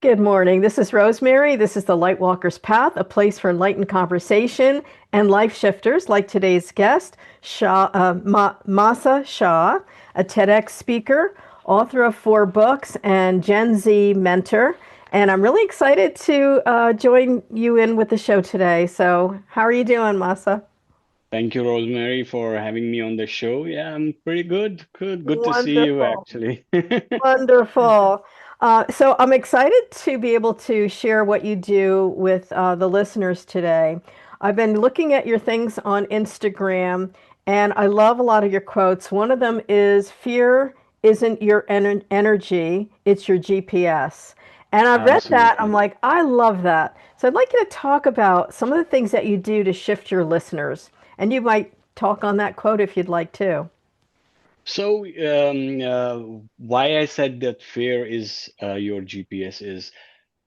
Good morning. This is Rosemary. This is the Lightwalker's Path, a place for enlightened conversation and life shifters like today's guest, Masa Shah, a TEDx speaker, author of 4 books, and Gen Z mentor. And I'm really excited to join you in with the show today. So, how are you doing, Masa? Thank you, Rosemary, for having me on the show. Yeah, I'm pretty good. Good to see you, Wonderful. actually. Wonderful. So I'm excited to be able to share what you do with the listeners today. I've been looking at your things on Instagram, and I love a lot of your quotes. One of them is, "Fear isn't your energy, it's your GPS." And I've read that. I'm Absolutely. like, I love that. So I'd like you to talk about some of the things that you do to shift your listeners. And you might talk on that quote if you'd like to. So, why I said that fear is your GPS is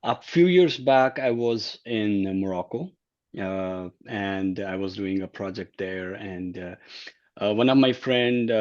a few years back, I was in Morocco, and I was doing a project there, and one of my friend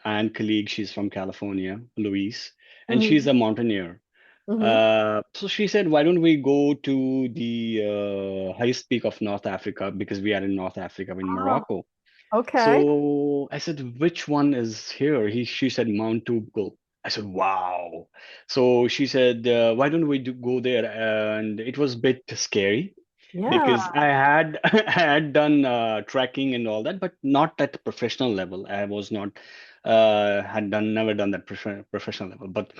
and colleague, she's from California, Louise, and she's Hmm. a mountaineer. Hmm. So she said, why don't we go to the highest peak of North Africa because we are in North Africa in Oh, Morocco. okay. So I said, which one is here? She said Mount Toubkal. I said, wow. So she said, why don't we go there? And it was a bit scary Yeah. because I had I had done trekking and all that, but not at the professional level. I was not had done never done that professional level, but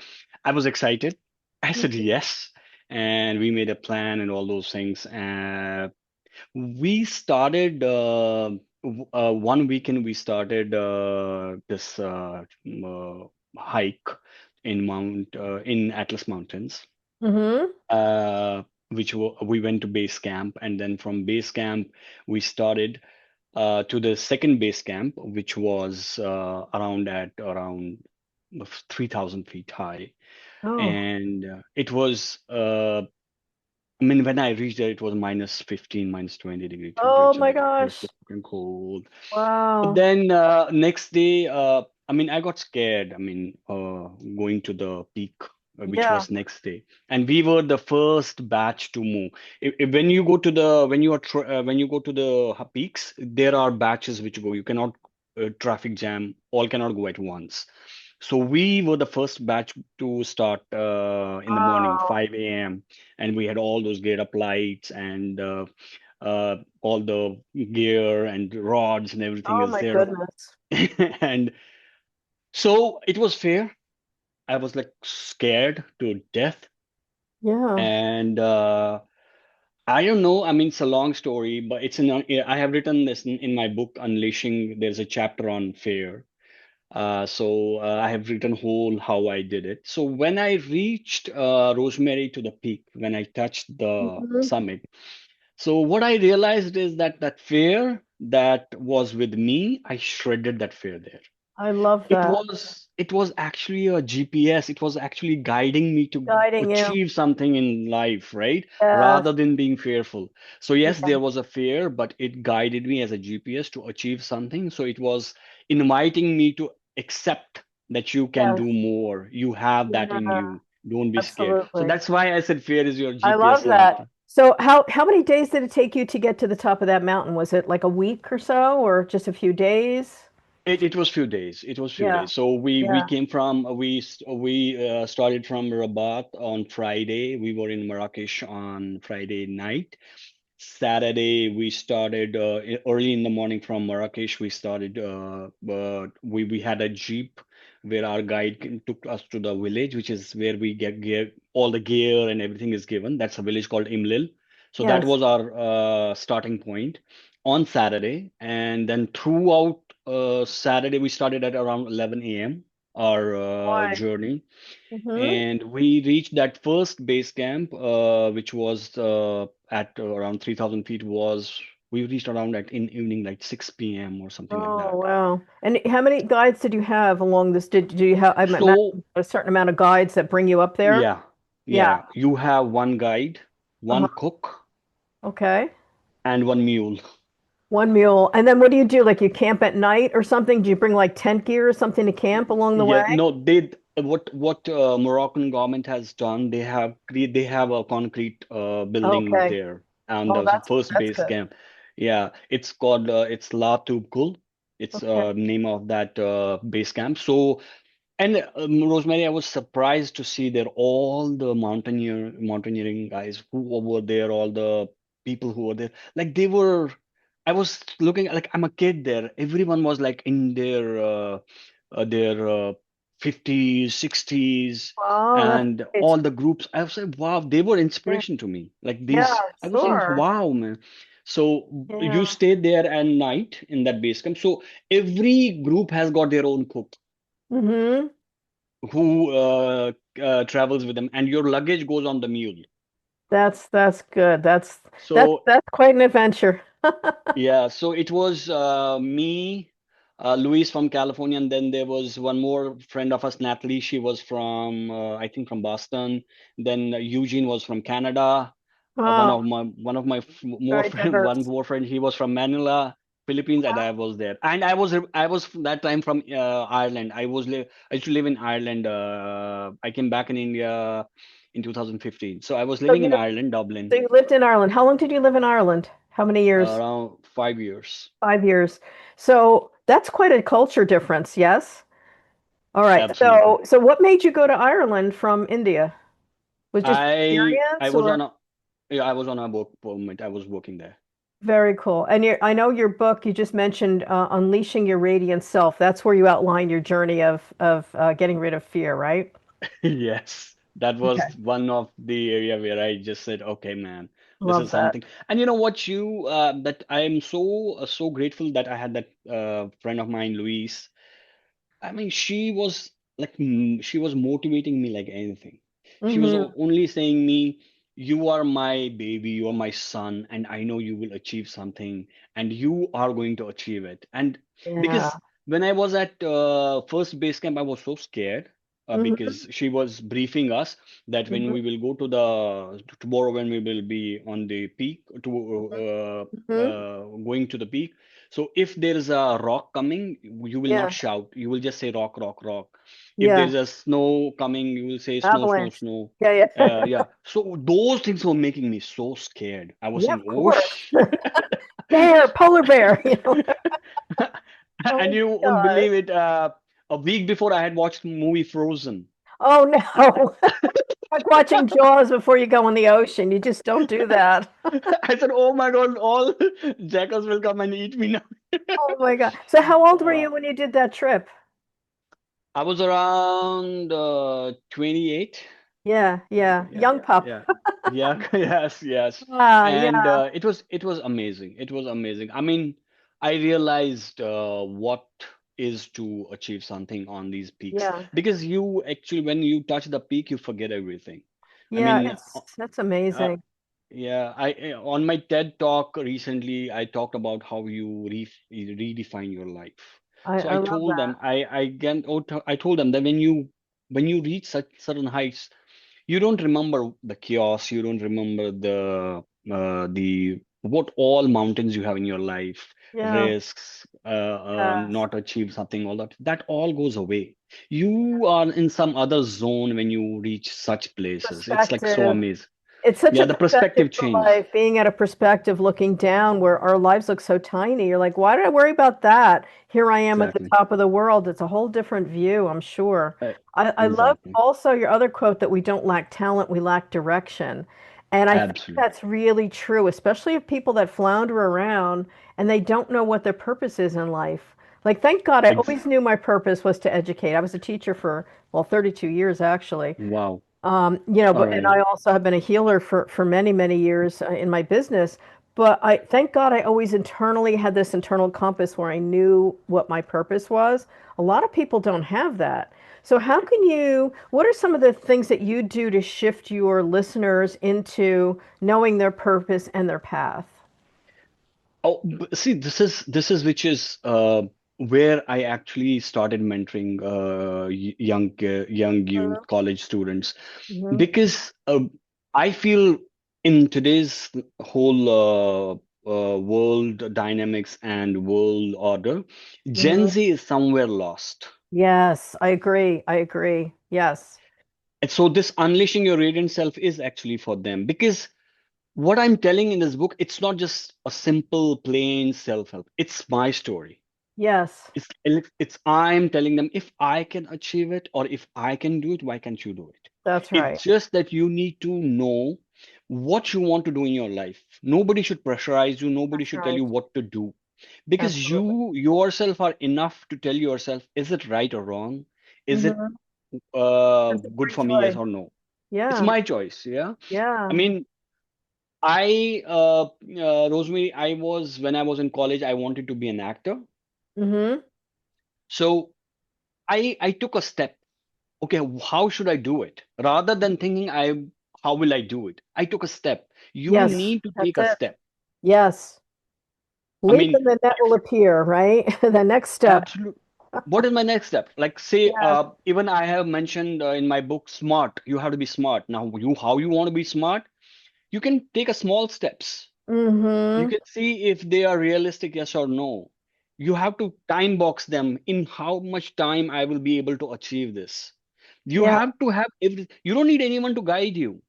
I was excited. I said yes, and we made a plan and all those things. We started one weekend. We started this hike in Atlas Mountains, Mm-hmm. uh, we went to base camp, and then from base camp we started to the second base camp, which was around 3,000 feet high, Oh. and it was. I mean, when I reached there, it was minus 15, minus 20-degree Oh temperature. my It was gosh. so fucking cold. But Wow. then next day, I mean, I got scared. I mean, going to the peak, which Yeah. was next day, and we were the first batch to move. When you go to the when you go to the peaks, there are batches which go. You cannot traffic jam. All cannot go at once. So we were the first batch to start in the morning, Wow. 5 a.m., and we had all those gear up lights and all the gear and rods and everything Oh is my there. goodness. And so it was fair. I was like scared to death. Yeah. And I don't know. I mean, it's a long story, but I have written this in my book, Unleashing. There's a chapter on fear. So I have written whole how I did it. So when I reached Rosemary to the peak, when I touched the Hmm. summit, so what I realized is that that fear that was with me, I shredded that fear there. I love It that. was it was actually a GPS. It was actually guiding me to Guiding you. achieve something in life, right? Yes. Rather than being fearful. So yes, Yeah. there was a fear, but it guided me as a GPS to achieve something. So it was inviting me to accept that you can Yes. do more. You have that in Yeah. you. Don't be scared. So Absolutely. that's why I said fear is your I love GPS, that. Samantha. So how many days did it take you to get to the top of that mountain? Was it like a week or so, or just a few days? It was few days. It was few Yeah. days. So we Yeah. came from we started from Rabat on Friday. We were in Marrakesh on Friday night. Saturday we started early in the morning from Marrakesh. We started we had a jeep where our guide took us to the village, which is where we get gear, all the gear and everything is given. That's a village called Imlil. So that Yes. was our starting point on Saturday, and then throughout Saturday we started at around 11 a.m. our Boy. journey, Mm-hmm. and we reached that first base camp, which was at around 3,000 feet. Was we reached around at in evening like 6 p.m. or something like Oh, that. wow. And how many guides did you have along this? Do you have, I imagine, So a certain amount of guides that bring you up there? yeah, Yeah. yeah, you have one guide, one Uh-huh. cook, Okay. and one mule. One mule. And then what do you do? Like you camp at night or something? Do you bring like tent gear or something to camp along the way? Yeah, no, they. what Moroccan government has done, they have a concrete building Okay. there and Oh, the first that's base good. camp. Yeah, it's called it's La Toubkal. It's Okay. name of that base camp. So and Rosemary, I was surprised to see there all the mountaineering guys who were there, all the people who were there. Like they were, I was looking like I'm a kid there. Everyone was like in their 50s, 60s, Oh, that's and great. all the groups. I was like, wow, they were Yeah, inspiration to me. Like yeah, these, I was like, sure. wow, man. So you Yeah. stayed there at night in that base camp. So every group has got their own cook Mm-hmm. who travels with them, and your luggage goes on the mule. That's good. So That's quite an adventure. yeah, so it was me, Luis from California, and then there was one more friend of us, Natalie. She was from I think from Boston. Then Eugene was from Canada. Wow, One of my more very friend, one diverse. more friend, he was from Manila, Philippines, and I was there. And I was that time from Ireland. I used to live in Ireland. I came back in India in 2015. So I was So living in Ireland, Dublin, you lived in Ireland. How long did you live in Ireland? How many years? around 5 years. 5 years. So that's quite a culture difference, yes? All right. Absolutely. So what made you go to Ireland from India? Was just I experience was or on a yeah, I was on a work permit. I was working there. very cool. And I know your book, you just mentioned Unleashing Your Radiant Self. That's where you outline your journey of getting rid of fear, right? Yes, that was Okay. one of the area where I just said, okay, man, this is Love that. something. And you know what, you that I am so grateful that I had that friend of mine, Louise. I mean, she was like, she was motivating me like anything. She was Hmm. only saying me, you are my baby, you are my son, and I know you will achieve something, and you are going to achieve it. And Yeah. because when I was at first base camp, I was so scared Hmm. because she was briefing us that when Hmm. we will go to the tomorrow when we will be on the peak to Hmm. going to the peak, so if there is a rock coming, you will not Yeah. shout. You will just say rock, rock, rock. If there Yeah. is a snow coming, you will say snow, snow, Avalanche. snow. Yeah, yeah. Yeah. So those things were making me so scared. I was Yeah, saying, of oh course. shit. Bear, polar bear, you know. And Oh you my won't God. believe it. A week before, I had watched the movie Frozen. Oh no. Like watching Jaws before you go in the ocean. You just don't do that. I said, oh my God, all jackals will come and eat me now. Oh my God. So how old were Uh, you when you did that trip? I was around 28. Yeah, yeah. Yeah, Young pup. yeah, yeah, yes, yes. And Yeah, it was amazing. It was amazing. I mean, I realized what is to achieve something on these peaks yeah. because you actually, when you touch the peak, you forget everything. I Yeah, mean, that's uh, amazing. yeah, I on my TED talk recently, I talked about how you redefine your life. So I I love told that. them, I told them that when you reach such certain heights, you don't remember the chaos, you don't remember the what all mountains you have in your life, Yeah. risks, Yes. not achieve something, all that all goes away. You are in some other zone when you reach such places. It's like so Perspective. amazing. It's such Yeah, a the perspective perspective for change. life, being at a perspective looking down where our lives look so tiny. You're like, why did I worry about that? Here I am at the Exactly. top of the world. It's a whole different view, I'm sure. Uh, I love exactly. also your other quote that we don't lack talent, we lack direction. And I think Absolutely. that's really true, especially of people that flounder around and they don't know what their purpose is in life. Like, thank God, I Ex always knew my purpose was to educate. I was a teacher for, well, 32 years actually. wow. All But and right. I also have been a healer for many, many years in my business. But I thank God I always internally had this internal compass where I knew what my purpose was. A lot of people don't have that. So what are some of the things that you do to shift your listeners into knowing their purpose and their path? Oh, see, this is which is where I actually started mentoring young youth college students Mm-hmm. because I feel in today's whole world dynamics and world order, Gen Hmm. Z is somewhere lost. Yes, I agree. I agree. Yes. And so this unleashing your radiant self is actually for them, because what I'm telling in this book, it's not just a simple plain self-help. It's my story. Yes. It's I'm telling them, if I can achieve it or if I can do it, why can't you do it? That's right. It's just that you need to know what you want to do in your life. Nobody should pressurize you. Nobody That's should tell right. you what to do, because Absolutely. you yourself are enough to tell yourself, is it right or wrong? Is it Hmm. That's a good great for me? Yes choice. or no? It's Yeah. my choice. Yeah. I Yeah. mean, Rosemary, when I was in college, I wanted to be an actor. Hmm. So I took a step. Okay, how should I do it? Rather than thinking how will I do it? I took a step. You Yes. need to take That's a it. step. Yes. I Leap mean, and the net will appear, right? The next step. absolute. What is my next step? Like, say, Yes. even I have mentioned in my book, smart. You have to be smart. Now, how you want to be smart? You can take a small steps. You Hmm. can see if they are realistic, yes or no. You have to time box them in how much time I will be able to achieve this. You Yeah. have to have every, you don't need anyone to guide you.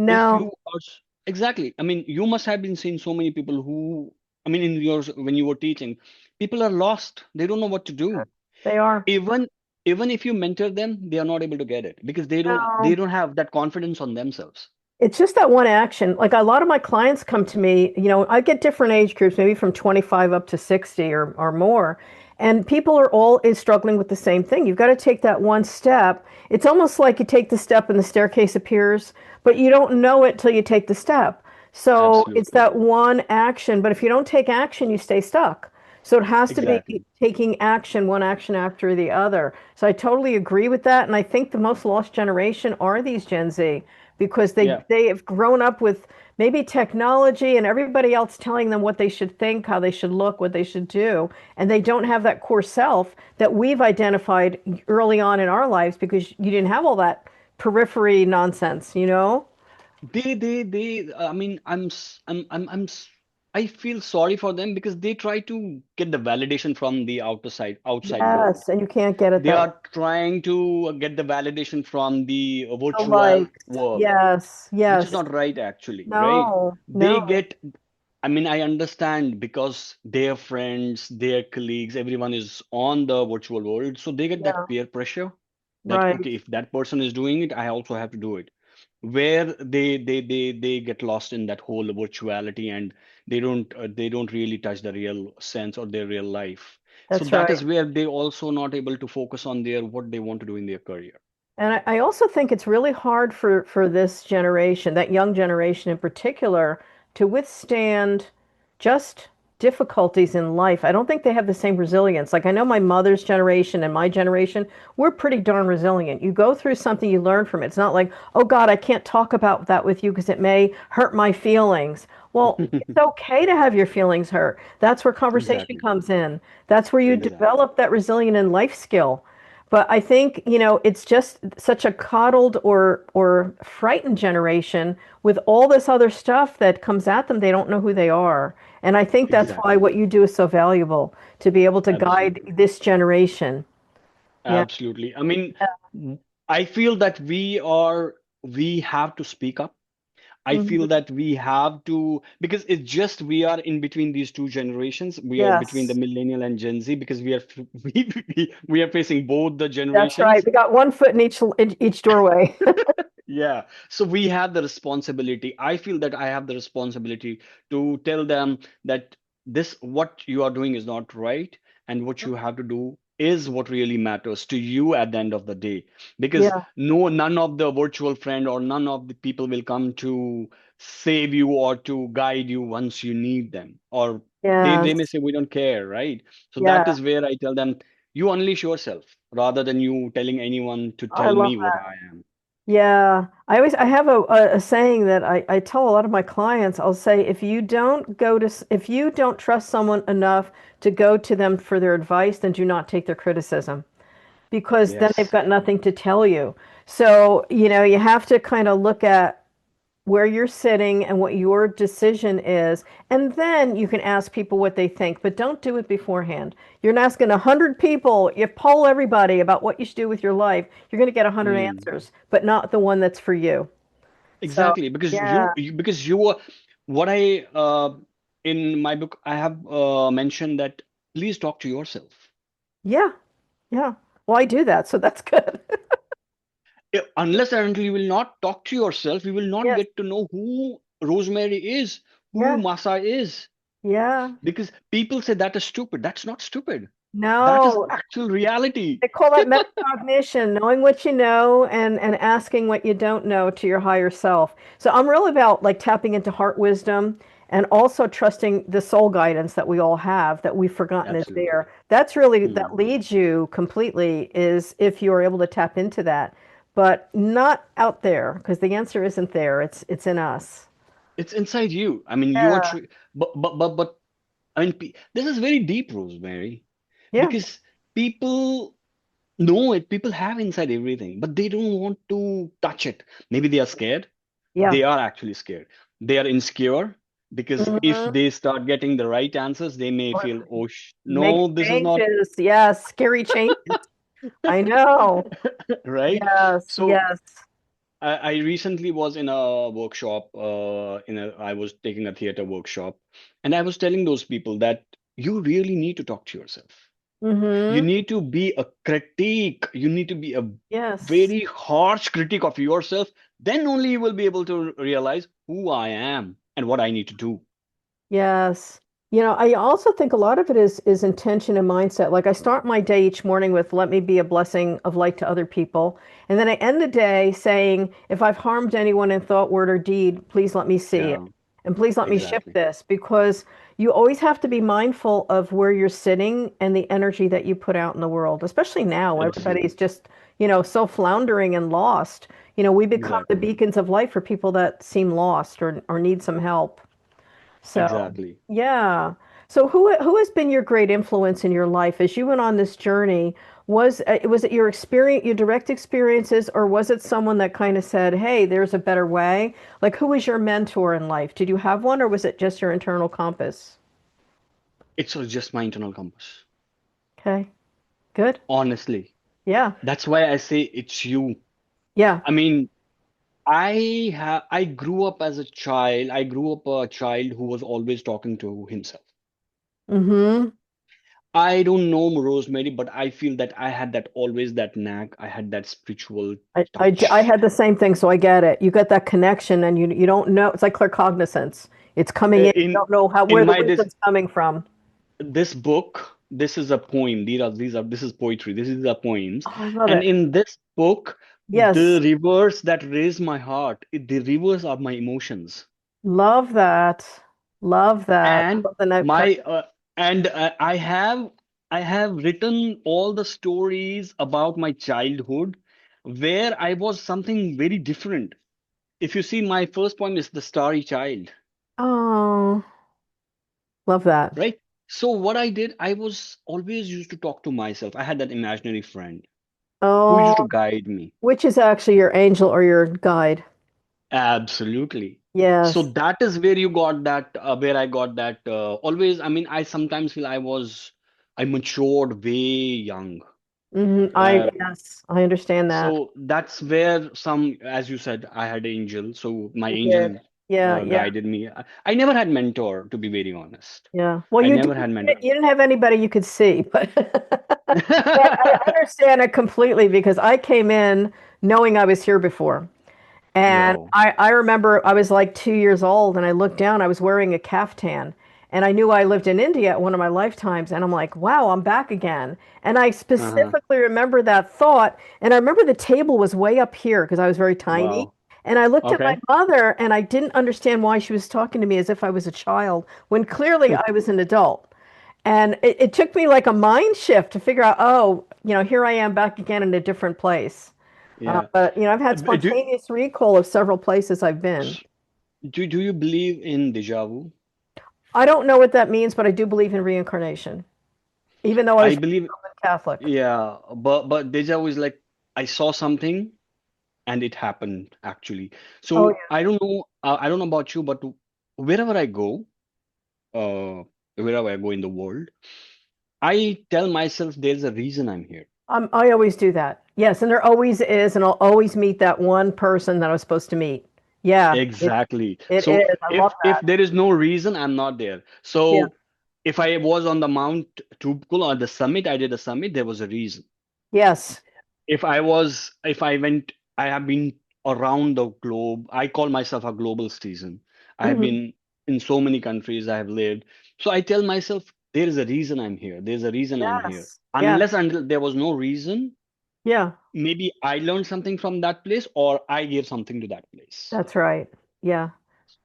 If No, you are exactly, I mean, you must have been seeing so many people who, I mean, in yours when you were teaching, people are lost. They don't know what to do. they are. Even even if you mentor them, they are not able to get it because they No. don't have that confidence on themselves. It's just that one action. Like a lot of my clients come to me, I get different age groups, maybe from 25 up to 60 or more. And people are all is struggling with the same thing. You've got to take that one step. It's almost like you take the step and the staircase appears, but you don't know it till you take the step. So it's Absolutely. that one action. But if you don't take action, you stay stuck. So it has to be Exactly. taking action, one action after the other. So I totally agree with that. And I think the most lost generation are these Gen Z because Yeah. they have grown up with maybe technology and everybody else telling them what they should think, how they should look, what they should do, and they don't have that core self that we've identified early on in our lives because you didn't have all that periphery nonsense, you know? I mean, I feel sorry for them because they try to get the validation from the outside world. Yes, and you can't get it They that way. are trying to get the validation from the The virtual likes. world, Yes, which is yes. not right actually, right? No, They no. get, I mean, I understand because their friends, their colleagues, everyone is on the virtual world, so they get that Yeah, peer pressure that right. okay, if that person is doing it, I also have to do it. Where they get lost in that whole virtuality, and they don't really touch the real sense or their real life. So That's that right. is where they also not able to focus on their what they want to do in their career. And I also think it's really hard for this generation, that young generation in particular, to withstand just difficulties in life. I don't think they have the same resilience. Like I know my mother's generation and my generation, we're pretty darn resilient. You go through something, you learn from it. It's not like, oh God, I can't talk about that with you because it may hurt my feelings. Well, it's okay to have your feelings hurt. That's where conversation Exactly. comes in. That's where you Exactly. develop that resilient and life skill. But I think, it's just such a coddled or frightened generation with all this other stuff that comes at them. They don't know who they are. And I think that's why Exactly. what you do is so valuable to be able to guide Absolutely. this generation. Yeah. Absolutely. I mean, I feel that we have to speak up. I feel Mhm. that we have to, because it's just we are in between these two generations. We are between the Yes, millennial and Gen Z because we are facing both the that's right. generations. We got one foot in each doorway. Yeah. So we have the responsibility. I feel that I have the responsibility to tell them that this, what you are doing is not right, and what you have to do is what really matters to you at the end of the day. Because Yeah. no, none of the virtual friend or none of the people will come to save you or to guide you once you need them. Or they may Yes. say, we don't care, right? So that Yeah. is where I tell them, you unleash yourself rather than you telling anyone to I tell love me what that. I am. Yeah, I have a saying that I tell a lot of my clients. I'll say if you don't trust someone enough to go to them for their advice, then do not take their criticism because then they've Yes. got nothing to tell you. So, you have to kind of look at where you're sitting and what your decision is, and then you can ask people what they think, but don't do it beforehand. You're not asking 100 people, you poll everybody about what you should do with your life, you're going to get 100 Mm. answers, but not the one that's for you. So, Exactly, because yeah, because you were what I in my book I have mentioned that please talk to yourself. yeah, yeah. Well, I do that, so that's good. Unless and until you will not talk to yourself, you will not Yes, get to know who Rosemary is, who yeah, Masa is. yeah. Because people say that is stupid. That's not stupid. That is No, actual reality. they call that metacognition, knowing what you know and asking what you don't know to your higher self. So I'm really about like tapping into heart wisdom and also trusting the soul guidance that we all have that we've forgotten is Absolutely. there. That's really that Hmm. leads you completely is if you are able to tap into that, but not out there because the answer isn't there. It's in us. It's inside you. I mean, you are Yeah. tr but I mean, this is very deep, Rosemary, Yeah. because people know it. People have inside everything, but they don't want to touch it. Maybe they are scared. Yeah. They are actually scared. They are insecure because if Mhm. they start getting the right answers, they may feel, oh, Make no, this is not changes. Yes. Scary changes. I know. right. Yes, So yes. I recently was in a workshop, I was taking a theater workshop, and I was telling those people that you really need to talk to yourself. You Mm-hmm. need to be a critique. You need to be a Yes, very harsh critic of yourself. Then only you will be able to realize who I am and what I need to do. yes. I also think a lot of it is intention and mindset. Like I start my day each morning with let me be a blessing of light to other people. And then I end the day saying, if I've harmed anyone in thought, word, or deed, please let me see it. Yeah, And please let me shift exactly. this because you always have to be mindful of where you're sitting and the energy that you put out in the world, especially now. Everybody's Absolutely. just, so floundering and lost. We become the Exactly. beacons of light for people that seem lost or need some help. So, Exactly. yeah. So who has been your great influence in your life as you went on this journey? Was it your experience, your direct experiences, or was it someone that kind of said, "Hey, there's a better way"? Like, who was your mentor in life? Did you have one, or was it just your internal compass? It's just my internal compass. Okay, good. Honestly. Yeah, That's why I say it's you. yeah. I mean, I grew up as a child. I grew up a child who was always talking to himself. Mm-hmm. I don't know Rosemary, but I feel that I had that always that knack. I had that spiritual I touch. had the same thing, so I get it. You get that connection, and you don't know. It's like claircognizance. It's coming in. You In don't know how in where the my wisdom's coming from. this book, this is a poem. This is poetry. This is the poems. Oh, I love And it. in this book, the Yes, rivers that raise my heart, the rivers are my emotions. love that. Love that. I And love the note card. my and I have written all the stories about my childhood where I was something very different. If you see, my first poem is The Starry Child, Oh, love that. right? So what I did, I was always used to talk to myself. I had that imaginary friend who used to Oh, guide me. which is actually your angel or your guide. Absolutely. So Yes. that is where you got that, where I got that. Always, I mean, I sometimes feel I matured way young. Uh, Yes, I understand that. so that's where some, as you said, I had angel. So my You angel did. Yeah, yeah, guided me. I never had mentor, to be very honest. yeah. Well, I you never did. had mentor. You didn't have anybody you could see, but but I understand it completely because I came in knowing I was here before. And Yo. I remember I was like 2 years old and I looked down, I was wearing a caftan. And I knew I lived in India at one of my lifetimes. And I'm like, wow, I'm back again. And I Uh-huh. specifically remember that thought. And I remember the table was way up here because I was very tiny. Wow. And I looked at my Okay. mother and I didn't understand why she was talking to me as if I was a child when clearly I was an adult. And it took me like a mind shift to figure out, oh, here I am back again in a different place. Yeah. But I've had Do, spontaneous recall of several places I've been. do you believe in deja vu? I don't know what that means, but I do believe in reincarnation, even though I I was believe, Catholic. yeah, but deja vu is like I saw something and it happened actually. Oh So I don't know. I don't know about you, but wherever I go, uh, wherever I go in the world, I tell myself there's a reason I'm here. I always do that. Yes, and there always is, and I'll always meet that one person that I was supposed to meet. Yeah, Exactly. it So is. I love if that. there is no reason, I'm not there. Yeah. So if I was on the Mount Toubkal or the summit, I did a summit, there was a reason. Yes. If I went, I have been around the globe. I call myself a global citizen. I have Hmm. been in so many countries I have lived. So I tell myself, there is a reason I'm here. There's a reason I'm here. Yes. Yes. Unless until there was no reason, Yeah. maybe I learned something from that place or I gave something to that place. That's right. Yeah.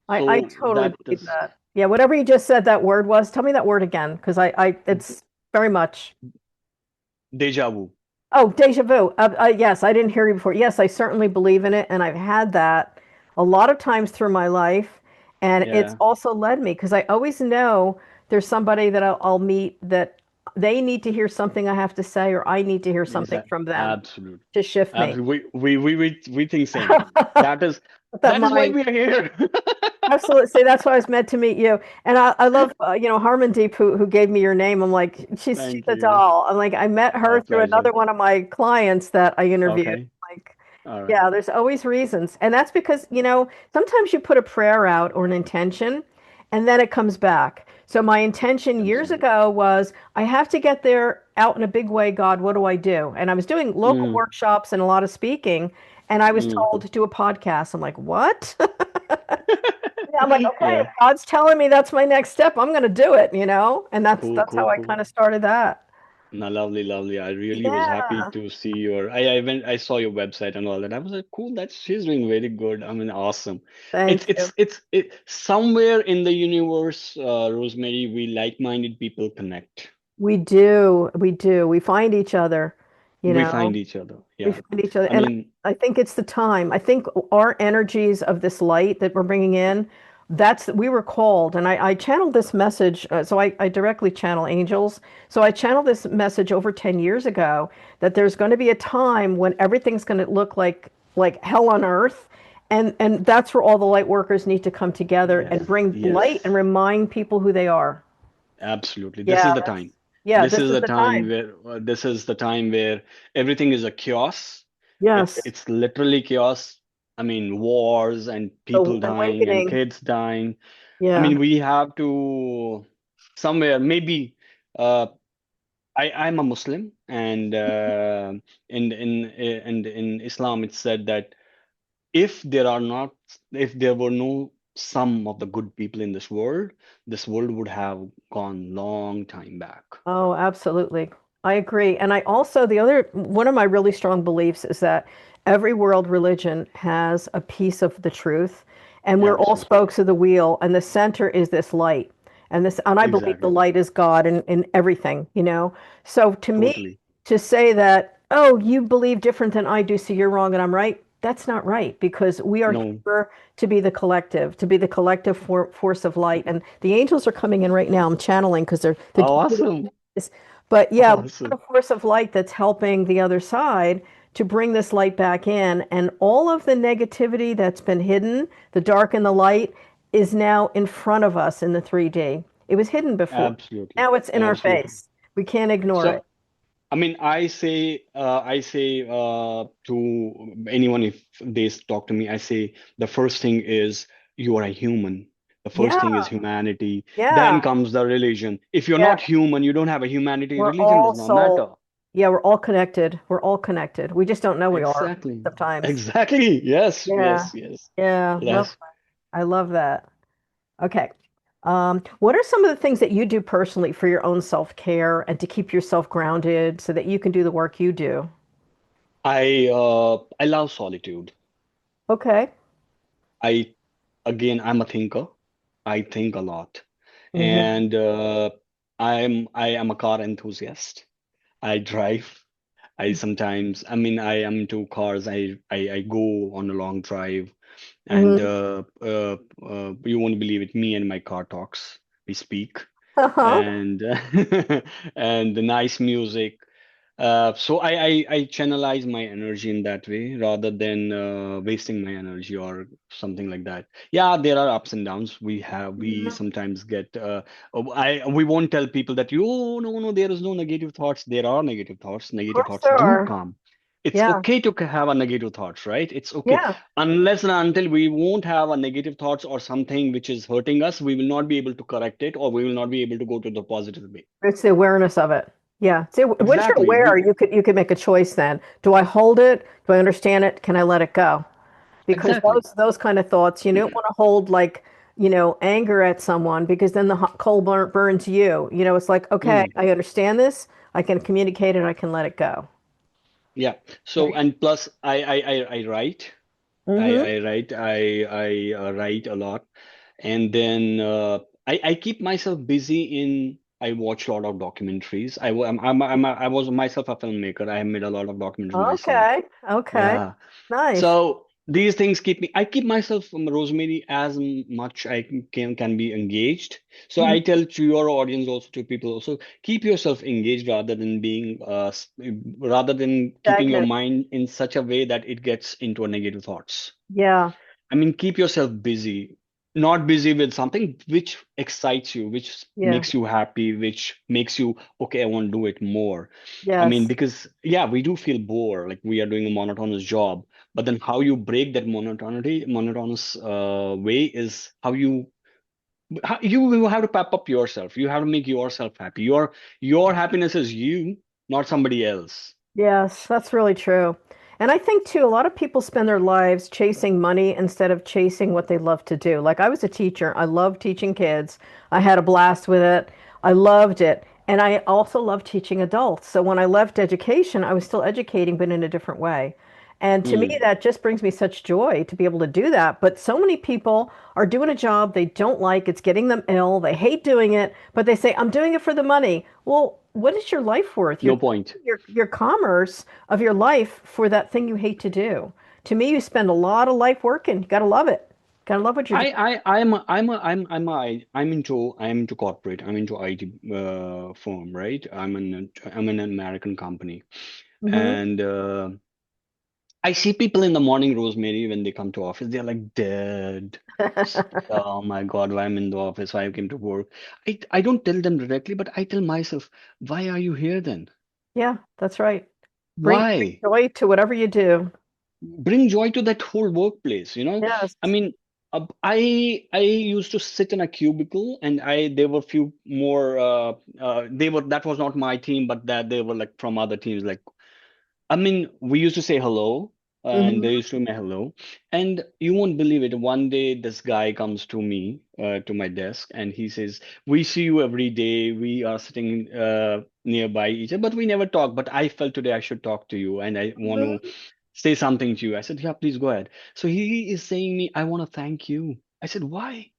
I So totally that believe is that. Yeah. Whatever you just said that word was, tell me that word again, because it's very much. deja vu. Oh, deja vu. Yes, I didn't hear you before. Yes, I certainly believe in it, and I've had that a lot of times through my life, and it's Yeah, also led me because I always know there's somebody that I'll meet that they need to hear something I have to say, or I need to hear something exactly. from them Absolutely. to shift me. Absolutely. We think same. That is That that is why mind. we are here. Absolutely. See, that's why I was meant to meet you. And I love, Harmandeep, who gave me your name. I'm like, she's Thank a you. doll. I'm like, I met her Our through pleasure. another one of my clients that I interviewed. Okay. Like, All right. yeah, there's always reasons. And that's because, sometimes you put a prayer out or an intention and then it comes back. So my intention years Absolutely. ago was I have to get there out in a big way, God, what do I do? And I was doing local Mm, workshops and a lot of speaking, and I was mm. told to do a podcast. I'm like, what? Yeah, I'm like, okay, if Yeah. God's telling me that's my next step, I'm going to do it. And that's Cool, that's how cool, I cool. kind of started that. No, lovely, lovely. I really was happy Yeah, to see I saw your website and all that. I was like, cool, that's she's doing very good. I mean, awesome. thank you. Somewhere in the universe, Rosemary, we like-minded people connect. We do, we do. We find each other, you We know. find each other. We Yeah. find each other. I And mean, I think it's the time. I think our energies of this light that we're bringing in, we were called. And I channeled this message. So I directly channel angels. So I channeled this message over 10 years ago that there's going to be a time when everything's going to look like hell on earth. And that's where all the light workers need to come together yes, and bring light and yes. remind people who they are. Absolutely. This Yeah, is the time. yeah, this is the time. This is the time where everything is a chaos. Yes. It's literally chaos. I mean, wars and The people dying and awakening. kids dying. I Yeah. mean, we have to somewhere maybe uh I'm a Muslim and in Islam it's said that if there are not if there were no some of the good people in this world would have gone long time back. Oh, absolutely. I agree. And I also, one of my really strong beliefs is that every world religion has a piece of the truth, and we're all Absolutely. spokes of the wheel, and the center is this light. And I believe the Exactly. light is God in everything. So to me, Totally. to say that, oh, you believe different than I do, so you're wrong and I'm right, that's not right because we are No. here to be the collective force of light. And the angels are coming in right now. I'm channeling because they're Awesome. but yeah, we're Awesome. the force of light that's helping the other side to bring this light back in. And all of the negativity that's been hidden, the dark and the light, is now in front of us in the 3D. It was hidden before. Absolutely. Now it's in our Absolutely. face. We can't ignore it. So I mean, I say to anyone if they talk to me, I say the first thing is you are a human. The first Yeah, thing is humanity. yeah, Then comes the religion. If you're yeah. not human, you don't have a humanity. We're Religion all does not soul. matter. Yeah, we're all connected. We're all connected. We just don't know we are Exactly. sometimes. Exactly. Yes. Yeah, Yes. Yes. yeah. Love. Yes. I love that. Okay. What are some of the things that you do personally for your own self-care and to keep yourself grounded so that you can do the work you do? I love solitude. Okay. I I'm a thinker. I think a lot, Hmm. and I am a car enthusiast. I drive. I mean, I am into cars. I go on a long drive, and Hmm. you won't believe it. Me and my car talks. We speak, Uh-huh. and and the nice music. So I channelize my energy in that way rather than wasting my energy or something like that. Yeah, there are ups and downs. We Mhm. sometimes get I we won't tell people that you, oh, no, there is no negative thoughts. There are negative thoughts. Of Negative course thoughts there do are. come. It's Yeah. okay to have a negative thoughts, right? It's okay. Yeah. Unless and until we won't have a negative thoughts or something which is hurting us, we will not be able to correct it or we will not be able to go to the positive way. It's the awareness of it. Yeah. So once you're Exactly. aware, We you can make a choice then. Do I hold it? Do I understand it? Can I let it go? Because exactly. those kind of thoughts, you don't want to hold like, anger at someone because then the coal burns you. It's like, okay, Mm. I understand this. I can communicate it. I can let it go. Yeah. So Right. and plus I write. Mm-hmm. I write a lot. And then I keep myself busy in I watch a lot of documentaries. I was myself a filmmaker. I have made a lot of documentaries myself. Okay. Okay. Yeah. Nice. So these things I keep myself, Rosemary, as much I can be engaged. So I Mhm. tell to your audience also to people also keep yourself engaged rather than being rather than keeping your Stagnant. mind in such a way that it gets into a negative thoughts. Yeah. I mean, keep yourself busy, not busy with something which excites you, which Yeah. makes you happy, which makes you, okay, I want to do it more. I mean, Yes. because yeah, we do feel bored, like we are doing a monotonous job, but then how you break that monotonous way is how you will have to pep up yourself. You have to make yourself happy. Your happiness is you, not somebody else. Yes, that's really true. And I think too, a lot of people spend their lives chasing money instead of chasing what they love to do. Like I was a teacher. I loved teaching kids. I had a blast with it. I loved it. And I also loved teaching adults. So when I left education, I was still educating, but in a different way. And to me, Hmm. that just brings me such joy to be able to do that. But so many people are doing a job they don't like. It's getting them ill. They hate doing it, but they say, I'm doing it for the money. Well, what is your life worth? You're No point. your commerce of your life for that thing you hate to do. To me, you spend a lot of life working. You gotta love it. Gotta love what you're doing. I'm into corporate. I'm into IT firm, right? I'm in an American company, Hmm. and I see people in the morning, Rosemary, when they come to office, they're like dead. Oh my God, why I'm in the office? Why I came to work? I don't tell them directly, but I tell myself, why are you here then? Yeah, that's right. Bring Why? joy to whatever you do. Bring joy to that whole workplace, you know? Yes. I mean, I used to sit in a cubicle and I there were few more they were that was not my team, but that they were like from other teams. Like, I mean, we used to say hello, and they Hmm. used to say hello. And you won't believe it. One day, this guy comes to me, to my desk, and he says, "We see you every day. We are sitting nearby each other, but we never talk. But I felt today I should talk to you, and I want to Hmm. say something to you." I said, "Yeah, please go ahead." So he is saying me, "I want to thank you." I said, "Why?"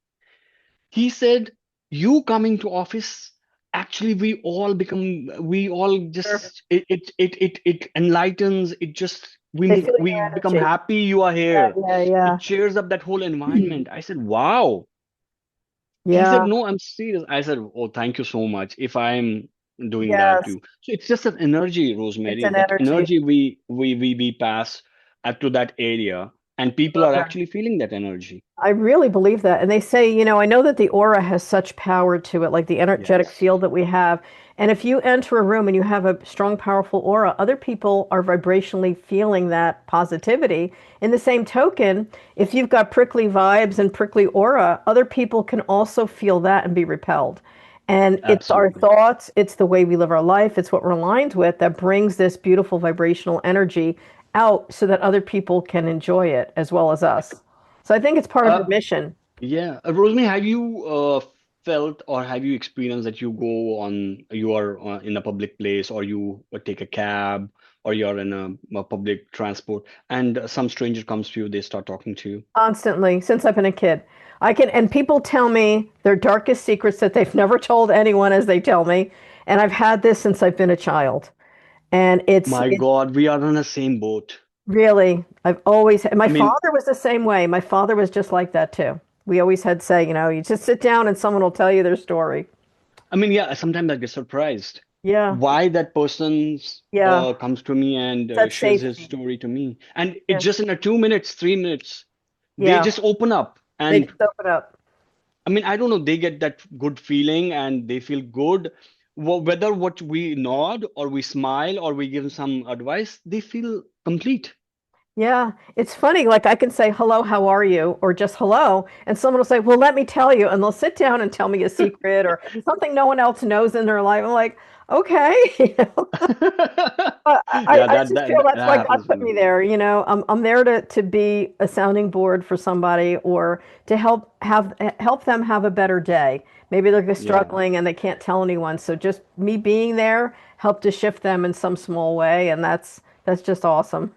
He said, "You coming to office, actually, we all Sure. just, it enlightens, it just, They feel we your become energy. happy you are Yeah, here. yeah, It cheers up that whole yeah. environment." I said, "Wow." He said, Yeah. "No, I'm serious." I said, "Oh, thank you so much. If I'm doing that Yes. too." So it's just an energy, It's Rosemary, an that energy. energy we pass up to that area, and people Love are that. actually feeling that energy. I really believe that. And they say, I know that the aura has such power to it, like the energetic Yes, field that we have. And if you enter a room and you have a strong, powerful aura, other people are vibrationally feeling that positivity. In the same token, if you've got prickly vibes and prickly aura, other people can also feel that and be repelled. And it's our absolutely. thoughts, it's the way we live our life, it's what we're aligned with that brings this beautiful vibrational energy out so that other people can enjoy it as well as us. So I think it's part of our Uh, mission. Yeah, Rosemary, have you felt or have you experienced that you are in a public place or you take a cab or you're in a public transport and some stranger comes to you, they start talking to you? Constantly since I've been a kid. And people tell me their darkest secrets that they've never told anyone as they tell me. And I've had this since I've been a child. And My God, we are on the same boat. I've always, my I mean, father was the same way. My father was just like that too. We always had say, you just sit down and someone will tell you their story. I mean, yeah, sometimes I get surprised. Yeah. why that person's Yeah. comes to me and That shares his safety. story to me, and it's Yeah. just in a 2 minutes, 3 minutes, they Yeah. just open up. They And just open up. I mean, I don't know, they get that good feeling and they feel good. Whether what we nod or we smile or we give some advice, they feel complete. Yeah, it's funny. Like I can say, hello, how are you? Or just hello. And someone will say, well, let me tell you. And they'll sit down and tell me a secret or something no one else knows in their life. I'm like, okay. You know? But Yeah, I just feel that that's why God happens to put me. me there. You know, I'm there to be a sounding board for somebody or to help them have a better day. Maybe they're Yeah. struggling and they can't tell anyone. So just me being there helped to shift them in some small way. And that's just awesome.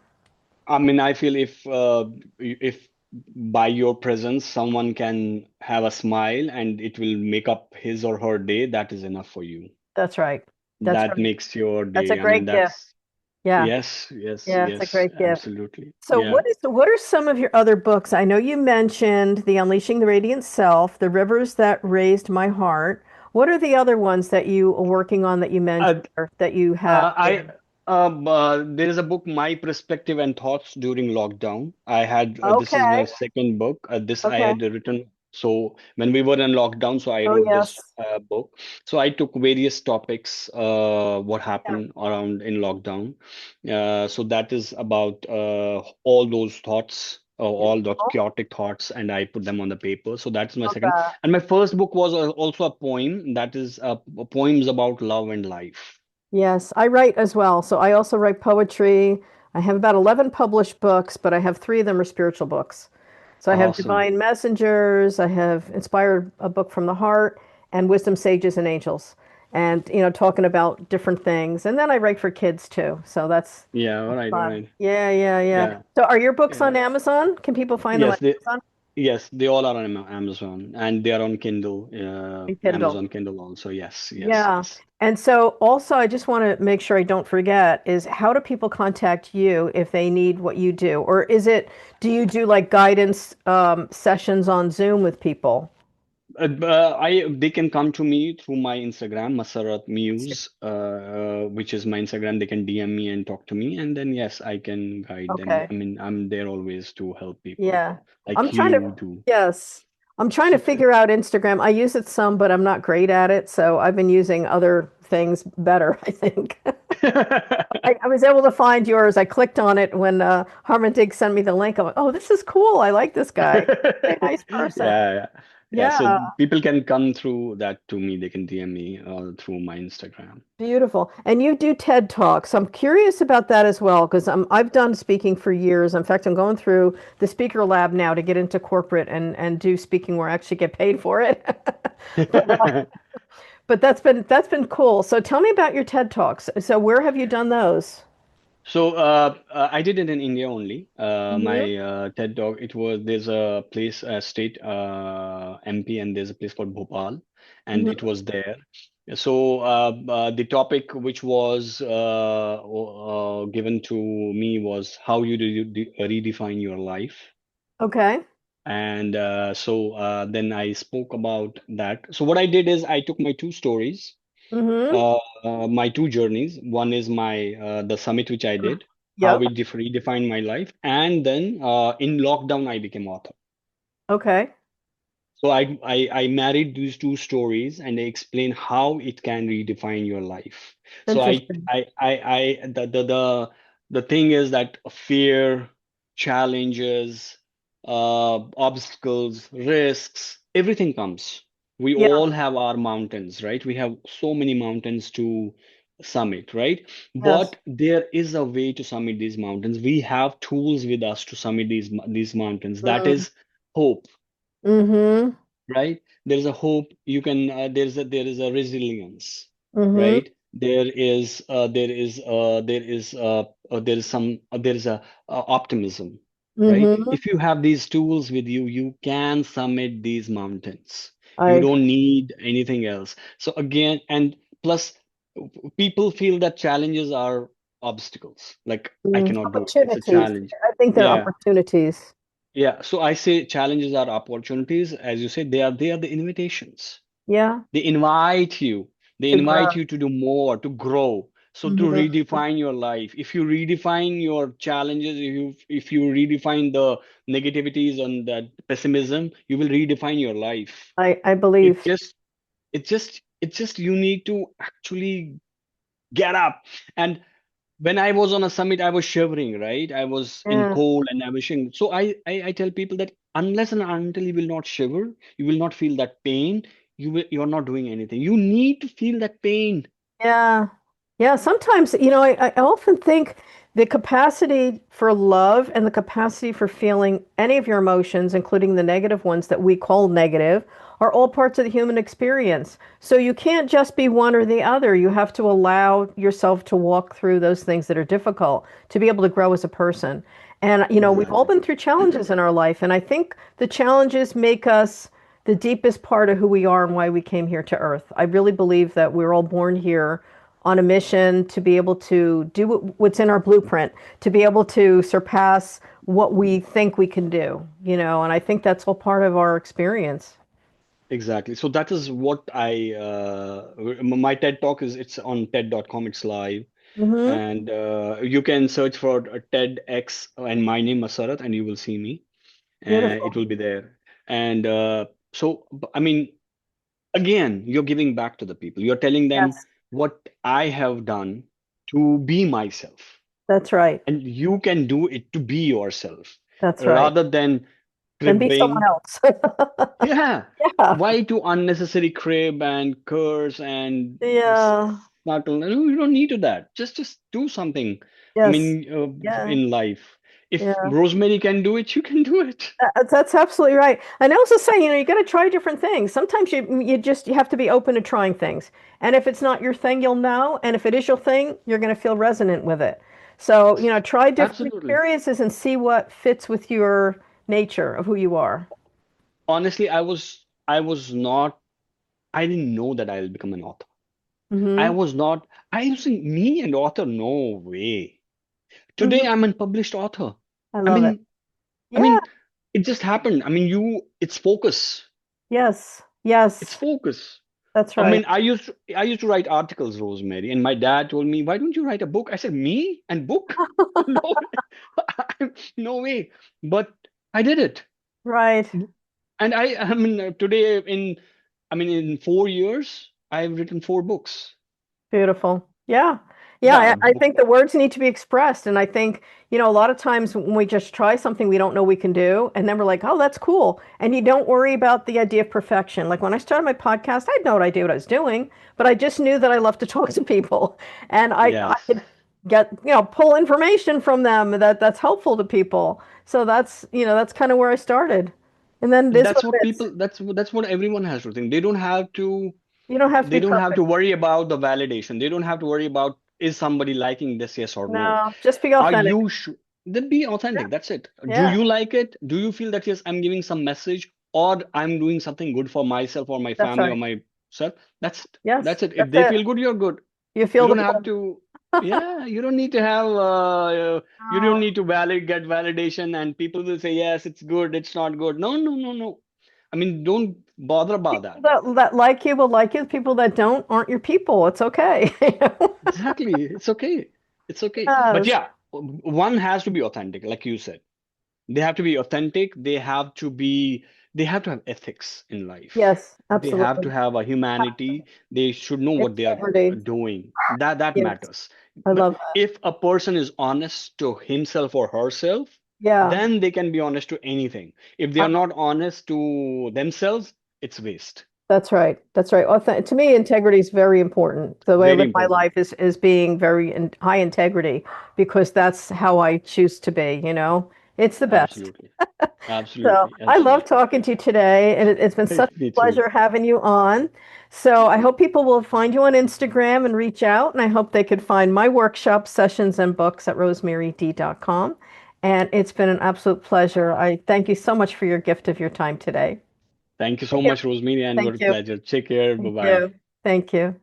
I mean, I feel if by your presence someone can have a smile and it will make up his or her day, that is enough for you. That's right. That's That right. makes your That's a day. I mean, great gift. that's Yeah. yes, yes, Yeah, it's a yes, great gift. absolutely. So Yeah. what are some of your other books? I know you mentioned The Unleashing the Radiant Self, The Rivers That Raised My Heart. What are the other ones that you are working on that you mentioned Uh, or that you have I there? there is a book, My Perspective and Thoughts During Lockdown. I had this is my Okay. second book. This I Okay. had written. So when we were in lockdown, so I Oh wrote yes. this book. So I took various topics, what Yeah. happened around in lockdown. So that is about all those thoughts, all the Beautiful. chaotic thoughts, and I put them on the paper. So that's my Love second. that. And my first book was also a poem. That is poems about love and life. Yes, I write as well. So I also write poetry. I have about 11 published books, but I have three of them are spiritual books. So I have Awesome. Divine Messengers, I have Inspired a Book from the Heart, and Wisdom Sages and Angels. And, talking about different things. And then I write for kids too. So Yeah, all that's right, all fun. right. Yeah, yeah, yeah. Yeah. So are your books Yeah. on Amazon? Can people find them on Yes, they Amazon yes, they all are on Amazon and they are on Kindle, and Kindle? Amazon Kindle also. Yes, yes, Yeah. yes. And so also I just want to make sure I don't forget is how do people contact you if they need what you do? Or do you do like guidance sessions on Zoom with people? They can come to me through my Instagram, Masarat Muse, which is my Instagram. They can DM me and talk to me, and then yes, I can guide them. Okay. I mean, I'm there always to help people, Yeah. I'm like trying to, you do. yes. I'm trying to figure out Instagram. I use it some, but I'm not great at it. So I've been using other things better, I think. I was able to find yours. I clicked on it when Harmon Dig sent me the link. I'm like, oh, this is cool. I like this guy. Very nice Yeah, person. yeah, yeah. So Yeah, people can come through that to me. They can DM me through my Instagram. beautiful. And you do TED Talks. I'm curious about that as well because I've done speaking for years. In fact, I'm going through the speaker lab now to get into corporate and do speaking where I actually get paid for it. But that's been cool. So tell me about your TED Talks. So where have you done those? So I did it in India only. Hmm. My TED Talk. There's a place, state MP, and there's a place called Bhopal, and it Hmm. was there. So the topic which was given to me was how you redefine your life. Okay. And so then I spoke about that. So what I did is I took my two stories, Hmm. my two journeys. One is my the summit which I did, how Yep. it redefined my life, and then in lockdown I became author. Okay. So I married these two stories and I explain how it can redefine your life. So Interesting. the thing is that fear, challenges, obstacles, risks, everything comes. We Yeah. all have our mountains, right? We have so many mountains to summit, right? Yes. But there is a way to summit these mountains. We have tools with us to summit these mountains. That is hope, Mm-hmm. right? There's a hope. You can there is a resilience, Mm-hmm. right? There is some there is a optimism, right? Mm-hmm. If you have these tools with you, you can summit these mountains. I You agree. don't need anything else. So again, and plus, people feel that challenges are obstacles. Like I cannot do it. It's a Opportunities. challenge. I think they're Yeah. opportunities. Yeah, so I say challenges are opportunities. As you say, they are the invitations. Yeah. They invite you. They To grow. invite you to do more, to grow. So to Hmm. redefine your life. If you redefine your challenges, if you redefine the negativities and that pessimism, you will redefine your life. I It believe. just it's just you need to actually get up. And when I was on a summit, I was shivering, right? I was in Yeah. cold and I was shivering. So I tell people that unless and until you will not shiver, you will not feel that pain. You're not doing anything. You need to feel that pain. Yeah. Yeah. Sometimes, I often think the capacity for love and the capacity for feeling any of your emotions, including the negative ones that we call negative, are all parts of the human experience. So you can't just be one or the other. You have to allow yourself to walk through those things that are difficult to be able to grow as a person. And, we've all Exactly. been through challenges in our life. And I think the challenges make us the deepest part of who we are and why we came here to Earth. I really believe that we're all born here on a mission to be able to do what's in our blueprint, to be able to surpass what we think we can do, and I think that's all part of our experience. Exactly. So that is what my TED talk is, it's on TED.com, it's live. Hmm. And you can search for TEDx and my name Masarat and you will see me. It Beautiful. will be there. And I mean, again, you're giving back to the people. You're telling them Yes, what I have done to be myself. that's right. And you can do it to be yourself That's right. rather than Then be someone cribbing. else. Yeah. Yeah. Why to unnecessary crib and curse and Yeah. not no, you don't need to that. Just do something. I Yes. mean, Yeah. in life, if Yeah. Rosemary can do it, you can do it. That's absolutely right. And I also say, you got to try different things. Sometimes you have to be open to trying things. And if it's not your thing, you'll know. And if it is your thing, you're going to feel resonant with it. So, try different Absolutely. experiences and see what fits with your nature of who you are. Honestly, I was not. I didn't know that I'll become an author. I Hmm. was not. I was saying, me and author, no way. Hmm. Today I'm a published author. I I love it. mean, I Yeah. mean, it just happened. I mean, it's focus. Yes. It's Yes. focus. That's I right. mean, I used to write articles, Rosemary, and my dad told me, "Why don't you write a book?" I said, "Me and book? No, no way." But I did it, Right. and I mean, today in 4 years, I've written 4 books. Beautiful. Yeah. Yeah, Yeah, I think the words need to be expressed. And I think, a lot of times when we just try something we don't know we can do, and then we're like, oh, that's cool. And you don't worry about the idea of perfection. Like when I started my podcast, I had no idea what I was doing, but I just knew that I love to talk to people. And I yes. could get, pull information from them that's helpful to people. So that's kind of where I started. And then it And is that's what what it is. people, that's what everyone has to think. They don't have to. You don't have to They be don't have perfect. to worry about the validation. They don't have to worry about is somebody liking this, yes or no. No, just be Are authentic. you sure? Then be authentic. That's it. Do Yeah, you like it? Do you feel that yes, I'm giving some message or I'm doing something good for myself or my that's family or right. myself? That's it. Yes, That's it. If that's they it. feel good, you're good. You You feel the don't have love. to. Yeah, you don't need to have. You don't Oh, need to get validation, and people will say yes, it's good, it's not good. No, no, no, no. I mean, don't bother about people that. that like you will like you. People that don't aren't your people. It's okay. Exactly. It's okay. It's okay. But Yes, yeah, one has to be authentic, like you said. They have to be authentic. They have to have ethics in life. yes, They have to absolutely. have a humanity. They should know what they are Integrity. doing. That Yes, matters. I But love that. if a person is honest to himself or herself, Yeah, then they can be honest to anything. If they I are love, not honest to themselves, it's waste. that's right. That's right. To me, integrity is very important. The way I Very live my important. life is being very high integrity because that's how I choose to be. It's the best. Absolutely. So Absolutely. I love Absolutely. talking to you today, and it's been such Me a too. pleasure having you on. So I hope people will find you on Instagram and reach out, and I hope they could find my workshop sessions and books at rosemaryd.com. And it's been an absolute pleasure. I thank you so much for your gift of your time today. Thank you so Thank you. much, Rosemary, and what Thank a you. pleasure. Take care. Bye Thank bye. you. Thank you.